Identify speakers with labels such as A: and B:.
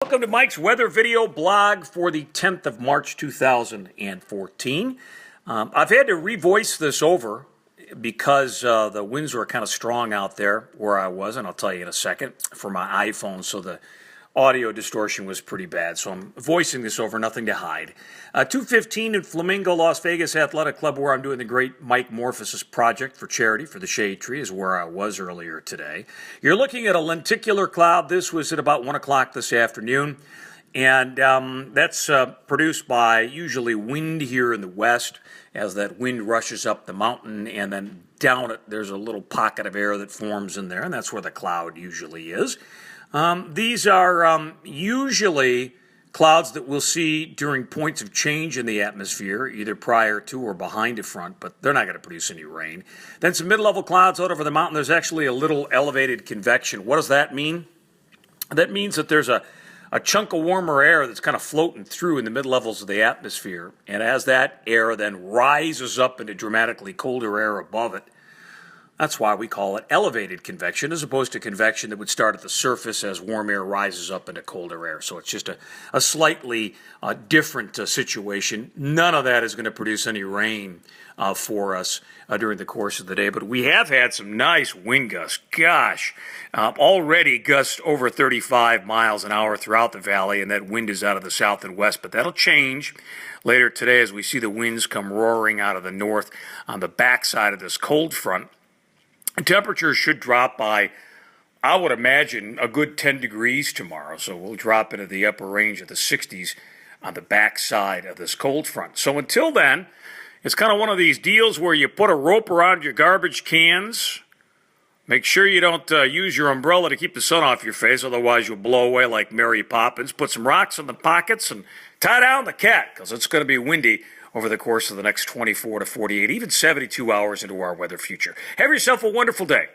A: Welcome to Mike's weather video blog for the 10th of March 2014. I've had to revoice this over because the winds were kind of strong out there where I was, and I'll tell you in a second, for my iPhone, so the audio distortion was pretty bad. So I'm voicing this over, nothing to hide. 2:15 in Flamingo, Las Vegas Athletic Club, where I'm doing the great Mike Morphosis project for charity for the Shade Tree, is where I was earlier today. You're looking at a lenticular cloud. This was at about 1 o'clock this afternoon. And that's produced by usually wind here in the west as that wind rushes up the mountain, and then down it there's a little pocket of air that forms in there, and that's where the cloud usually is. These are usually clouds that we'll see during points of change in the atmosphere, either prior to or behind a front, but they're not going to produce any rain. Then some mid-level clouds out over the mountain. There's actually a little elevated convection. What does that mean? That means that there's a chunk of warmer air that's kind of floating through in the mid-levels of the atmosphere. And as that air then rises up into dramatically colder air above it, that's why we call it elevated convection, as opposed to convection that would start at the surface as warm air rises up into colder air. So it's just a slightly different situation. None of that is going to produce any rain for us during the course of the day. But we have had some nice wind gusts. Gosh, already gusts over 35 miles an hour throughout the valley, and that wind is out of the south and west. But that'll change later today as we see the winds come roaring out of the north on the backside of this cold front. Temperatures should drop by, I would imagine, a good 10 degrees tomorrow. So we'll drop into the upper range of the 60s on the backside of this cold front. So until then, it's kind of one of these deals where you put a rope around your garbage cans. Make sure you don't use your umbrella to keep the sun off your face, otherwise you'll blow away like Mary Poppins. Put some rocks in the pockets and tie down the cat, because it's going to be windy over the course of the next 24 to 48, even 72 hours into our weather future. Have yourself a wonderful day.